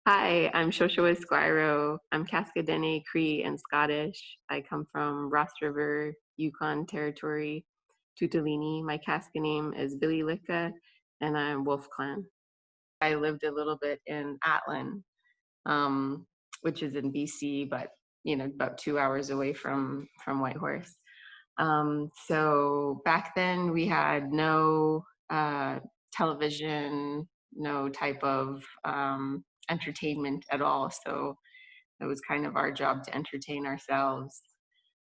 Hi, I'm Sho Sho Esquiro. I'm Cascadene, Cree, and Scottish. I come from Ross River, Yukon Territory, Tutalini. My Casca name is Billy Lika, and I'm Wolf Clan. I lived a little bit in Atlin, um, which is in BC, but about 2 hours away from Whitehorse. So back then we had no television, no type of entertainment at all. So it was kind of our job to entertain ourselves.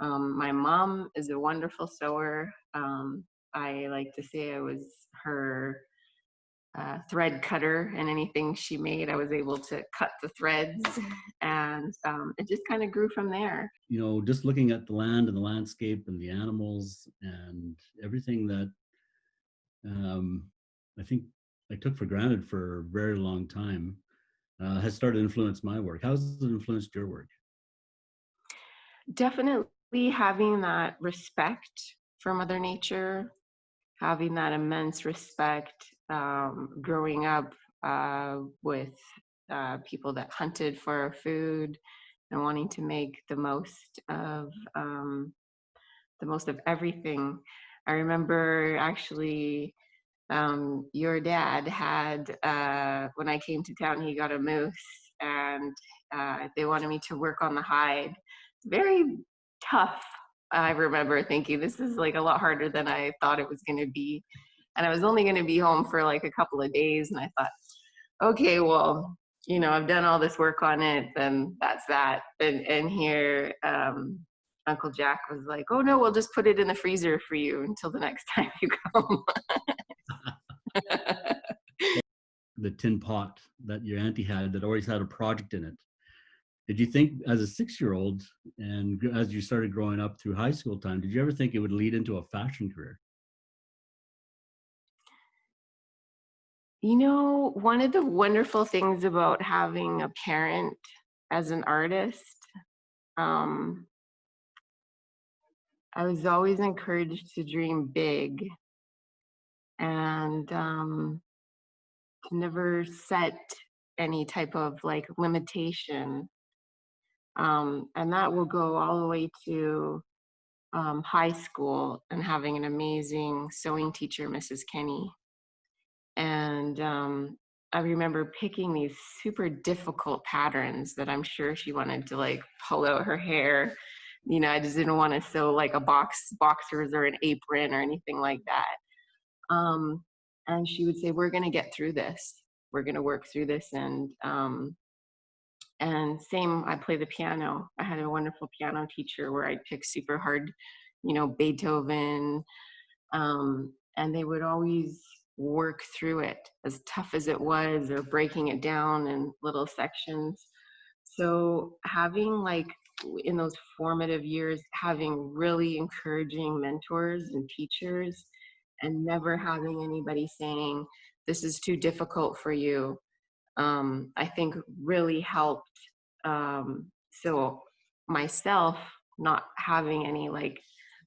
My mom is a wonderful sewer. I like to say I was her thread cutter, and anything she made, I was able to cut the threads, and it just kind of grew from there. Just looking at the land and the landscape and the animals and everything that I think I took for granted for a very long time has started to influence my work. How has it influenced your work? Definitely having that respect for Mother Nature, having that immense respect, growing up with people that hunted for food and wanting to make the most of everything. I remember actually your dad had when I came to town, he got a moose, and they wanted me to work on the hide. Very tough. I remember thinking this is like a lot harder than I thought it was going to be, and I was only going to be home for like a couple of days, and I thought, okay, well, I've done all this work on it, then that's that. And here, Uncle Jack was like, oh no, we'll just put it in the freezer for you until the next time you come. The tin pot that your auntie had that always had a project in it. Did you think as a 6-year-old and as you started growing up through high school time, did you ever think it would lead into a fashion career? One of the wonderful things about having a parent as an artist, um, I was always encouraged to dream big and to never set any type of like limitation. And that will go all the way to high school and having an amazing sewing teacher, Mrs. Kenny. And I remember picking these super difficult patterns that I'm sure she wanted to like pull out her hair. I just didn't want to sew like boxers or an apron or anything like that. And she would say, "We're going to get through this. We're going to work through this." And same, I play the piano. I had a wonderful piano teacher where I'd pick super hard, Beethoven, and they would always work through it as tough as it was, or breaking it down in little sections. So having like in those formative years, having really encouraging mentors and teachers, and never having anybody saying, this is too difficult for you, I think really helped. So myself not having any like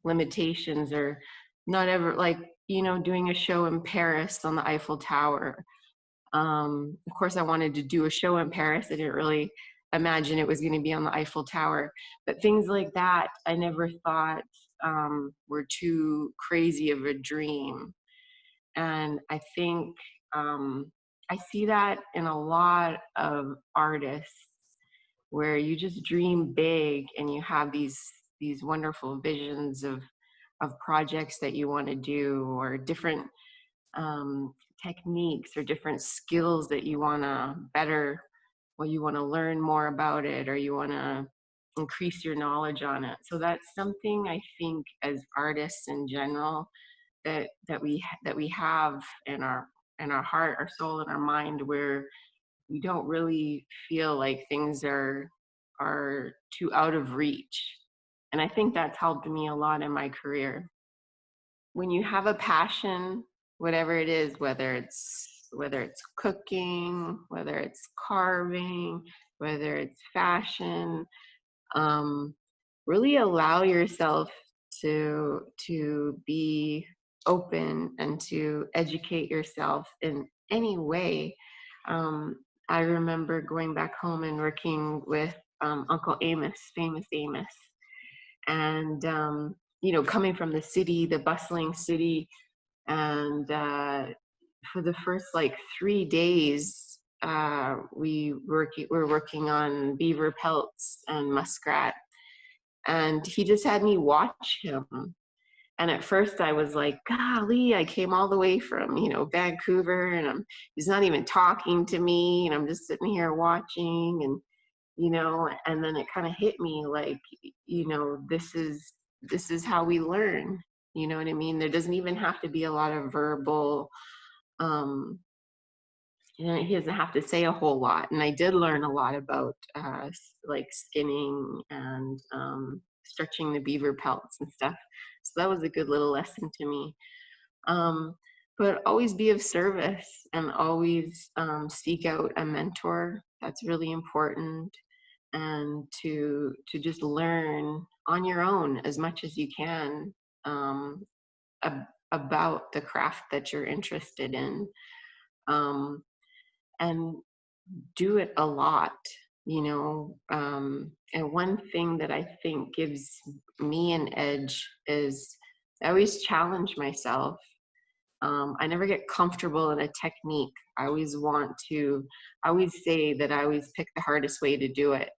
limitations, or not ever like, doing a show in Paris on the Eiffel Tower. Of course, I wanted to do a show in Paris. I didn't really imagine it was going to be on the Eiffel Tower, but things like that, I never thought were too crazy of a dream. And I think I see that in a lot of artists where you just dream big and you have these wonderful visions of projects that you want to do, or different techniques or different skills that you want to better, or you want to learn more about it, or you want to increase your knowledge on it. So that's something I think as artists in general that we have in our heart, our soul, and our mind, where we don't really feel like things are too out of reach. And I think that's helped me a lot in my career. When you have a passion, whatever it is, whether it's cooking, whether it's carving, whether it's fashion, um, really allow yourself to be open and to educate yourself in any way. I remember going back home and working with Uncle Amos, famous Amos, and coming from the city, the bustling city, and for the first like 3 days, we're working on beaver pelts and muskrat, and he just had me watch him. And at first I was like, golly, I came all the way from, Vancouver, and he's not even talking to me, and I'm just sitting here watching, and then it kind of hit me like, this is how we learn. You know what I mean? There doesn't even have to be a lot of verbal, um, he doesn't have to say a whole lot. And I did learn a lot about like skinning and stretching the beaver pelts and stuff. So that was a good little lesson to me. Um, but always be of service, and always seek out a mentor. That's really important. And to just learn on your own as much as you can, um, about the craft that you're interested in. Um, and do it a lot. And one thing that I think gives me an edge is I always challenge myself. I never get comfortable in a technique. I always say that I always pick the hardest way to do it.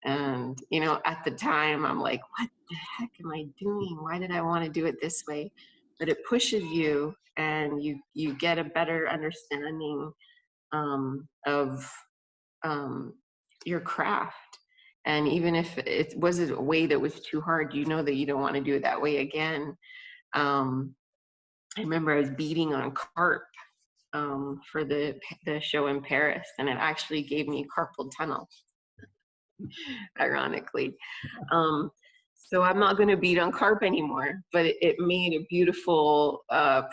And at the time I'm like, what the heck am I doing? Why did I want to do it this way? But it pushes you, and you get a better understanding of your craft. And even if it was a way that was too hard, that you don't want to do it that way again. I remember I was beading on carp for the show in Paris, and it actually gave me carpal tunnel, ironically. So I'm not going to bead on carp anymore, but it made a beautiful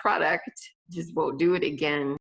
product. Just won't do it again.